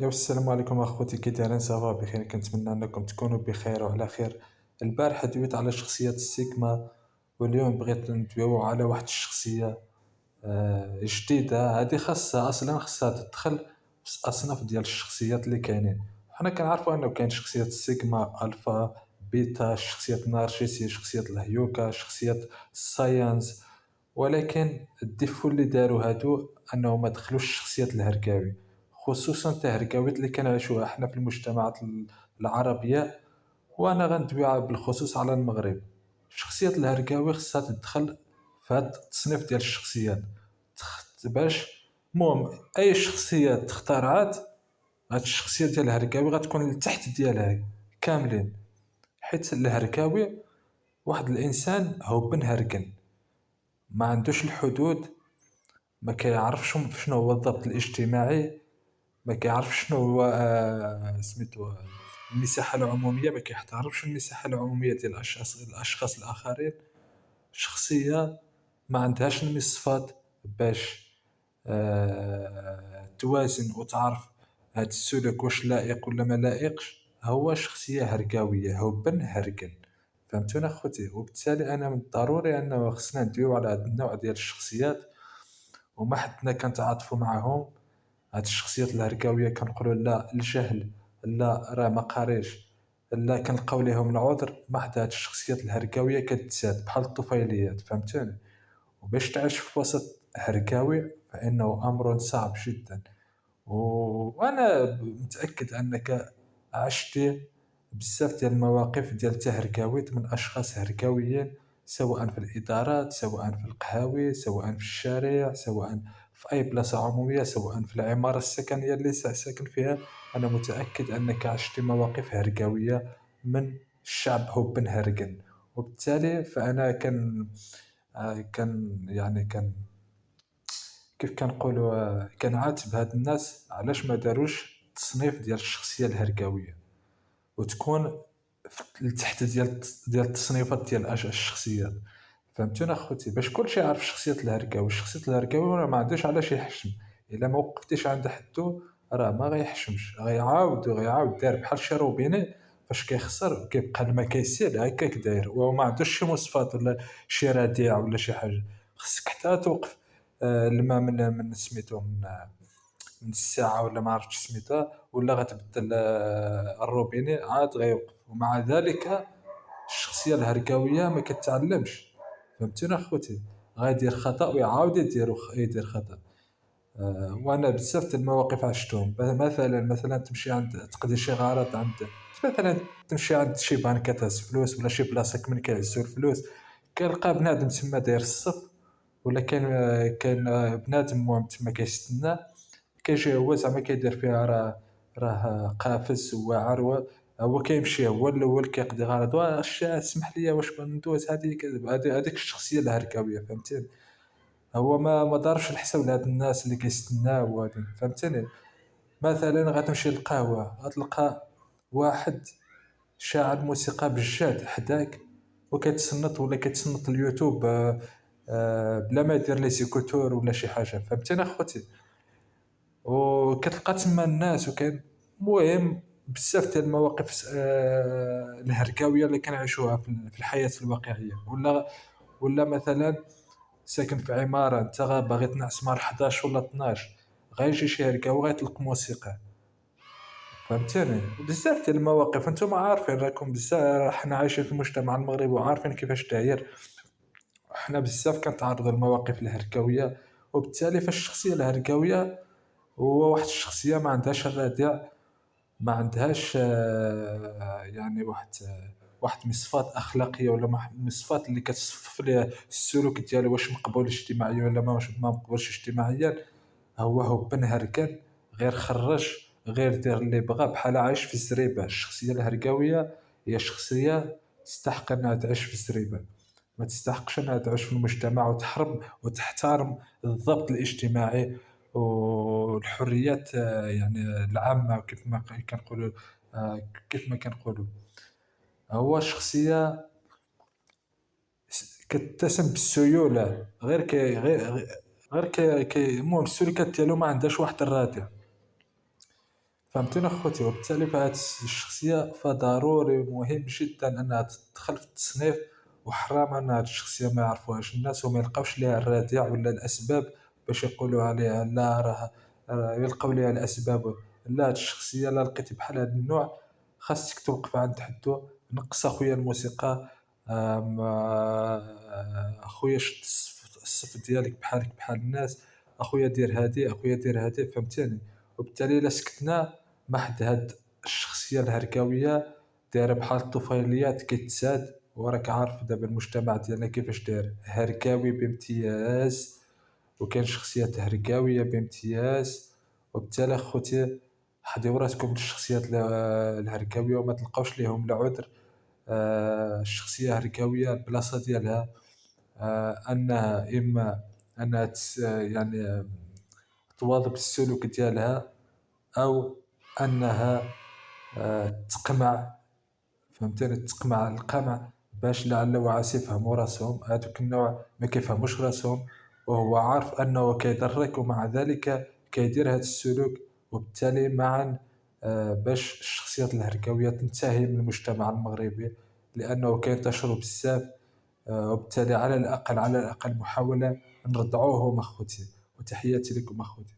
السلام عليكم اخوتي، كي دايرين؟ صافا بخير، كنتمنى انكم تكونوا بخير وعلى خير. البارح دويت على شخصية السيجما، واليوم بغيت ندويو على واحد الشخصية جديدة. هذه خاصها تدخل في الاصناف ديال الشخصيات اللي كاينين. حنا كنعرفوا انه كاين شخصية السيجما، الفا، بيتا، شخصية النارشيسي، شخصية الهيوكا، شخصية الساينس. ولكن الديفو اللي داروا هادو انه ما دخلوش الشخصيات الهركاوي، خصوصا التهركاويات اللي كنعيشوها احنا في المجتمعات العربية. وانا غندوي بالخصوص على المغرب. شخصية الهركاوي خصها تدخل في هاد التصنيف ديال الشخصيات، باش المهم اي شخصية تخترعات، هاد الشخصية ديال الهركاوي غتكون لتحت ديالها كاملين. حيت الهركاوي واحد الانسان هوبن هركن، ما عندوش الحدود، ما كيعرفش شنو هو الضبط الاجتماعي، ما كيعرفش شنو هو سميتو المساحة العمومية، ما كيحترمش المساحة العمومية ديال الأشخاص الآخرين. شخصية ما عندهاش المصفات باش توازن وتعرف هاد السلوك واش لائق ولا ما لائقش. هو شخصية هرقاوية، هبن هرقن. فهمتونا اخوتي؟ وبالتالي انا من الضروري انه خصنا ندويو على هاد النوع ديال الشخصيات، وما حدنا كنتعاطفوا معهم. هاد الشخصيات الهرقاوية كنقولوا لا الجهل، لا راه ما قاريش، لا كنلقاو ليهم العذر. ما حدا هاد الشخصيات الهرقاوية كتساد بحال الطفيليات. فهمتوني؟ وباش تعيش في وسط هرقاوي فإنه أمر صعب جدا. وأنا متأكد أنك عشتي بزاف ديال المواقف ديال تهركاويت من أشخاص هركاويين، سواء في الإدارات، سواء في القهاوي، سواء في الشارع، سواء في أي بلاصة عمومية، سواء في العمارة السكنية اللي ساكن فيها. أنا متأكد أنك عشت مواقف هركاوية من الشعب هو بن هرقل. وبالتالي فأنا كان يعني كان كيف كنقولوا كنعاتب هاد الناس علاش ما داروش التصنيف ديال الشخصية الهرقاوية، وتكون لتحت ديال التصنيفات ديال الشخصيات. فهمتونا اخوتي؟ باش كلشي يعرف شخصية الهرقاوي. شخصية الهرقاوي راه ما عندوش علاش يحشم. الا ما وقفتيش عند حدو راه ما غيحشمش، غيعاود داير بحال شي روبيني. فاش كيخسر كيبقى الماء كيسيل هكاك داير، وهو ما عندوش شي مواصفات ولا شي راديع ولا شي حاجه. خصك حتى توقف الماء من سميتو من الساعة ولا ما عرفتش سميتها، ولا غتبدل الروبيني عاد غيوقف. ومع ذلك الشخصية الهرقاوية ما كتعلمش. فهمتينا اخوتي؟ غيدير خطأ ويعاود يدير خطأ. وانا بزاف د المواقف عشتهم. مثلا تمشي عند تقضي شي غرض عند، مثلا تمشي عند شي بنكة تهز فلوس ولا شي بلاصة من كيهزوا الفلوس، كنلقى بنادم تما داير الصف، ولا كاين بنادم المهم تما كيستنى. كيجي هو زعما كيدير فيها راه قافز واعر. هو كيمشي هو الاول كيقضي غرض، واش اسمح لي واش بغا ندوز هذيك الشخصيه الهركاويه. فهمتيني؟ هو ما دارش الحساب لهاد الناس اللي كيستناو وهادي. فهمتيني؟ مثلا غتمشي للقهوه غتلقى واحد شاعل موسيقى بالجاد حداك، وكيتصنت ولا كيتصنت اليوتيوب بلا ما يدير لي زيكوتور ولا شي حاجه. فهمتيني اخوتي؟ وكتلقى تما الناس وكاين المهم بزاف ديال المواقف الهركاويه اللي كنعيشوها في الحياه الواقعيه. ولا مثلا ساكن في عماره، انت باغي تنعس مع 11 ولا 12، غيجي شي هركاوي غيطلق موسيقى. فهمتني؟ بزاف ديال المواقف انتم عارفين، راكم بزاف حنا عايشين في المجتمع المغربي وعارفين كيفاش داير. حنا بزاف كنتعرضوا للمواقف الهركاويه. وبالتالي فاش الشخصيه الهركاويه هو واحد الشخصيه ما عندهاش الردع، ما عندهاش يعني واحد مصفات اخلاقيه ولا مصفات اللي كتصفف ليه السلوك ديالو واش مقبول اجتماعيا ولا ما مقبولش اجتماعيا. هو بن هركن، غير خرج، غير دير اللي بغا بحال عايش في الزريبه. الشخصيه الهرقاويه هي شخصيه تستحق انها تعيش في الزريبه، ما تستحقش انها تعيش في المجتمع وتحرم وتحترم الضبط الاجتماعي والحريات يعني العامة. كيف ما كنقولوا كيف ما كنقولوا هو شخصية كتسم بالسيولة. غير كي غير المهم السلوكات ديالو ما عندهاش واحد الرادع. فهمتيني أخوتي. وبالتالي فهاد الشخصية فضروري ومهم جدًا أنها تدخل في التصنيف، وحرام أن هاد الشخصية ما يعرفوهاش الناس وما يلقاوش ليها الرادع ولا الأسباب باش يقولوا عليها لا يلقاو ليها الأسباب. لا، هاد الشخصية إلا لقيتي بحال هاد النوع خاصك توقف عند حدّو. نقّص أخويا الموسيقى، أخويا شد الصف ديالك بحالك بحال الناس، أخويا دير هادي، أخويا دير هادي، فهمتيني؟ وبالتالي إلا سكتنا ما حد هاد الشخصية الهركاوية دايرة بحال الطفيليات كيتساد. وراك عارف دابا المجتمع ديالنا كيفاش داير، هركاوي بامتياز، وكاين شخصيات هركاوية بامتياز. وبالتالي أخوتي حضروا راسكم من الشخصيات الهركاوية وما تلقاوش ليهم لا عذر. الشخصية الهركاوية البلاصة ديالها أنها إما أنها يعني تواظب السلوك ديالها، أو أنها تقمع. فهمتيني؟ تقمع القمع باش لعل وعسى يفهموا راسهم. هادوك النوع ما كيفهموش راسهم، وهو عارف أنه كيضرك ومع ذلك كيدير هاد السلوك. وبالتالي معًا باش الشخصيات الهركاوية تنتهي من المجتمع المغربي، لأنه كينتشروا بزاف. وبالتالي على الأقل، على الأقل محاولة نردعوهم أخوتي. وتحياتي لكم أخوتي.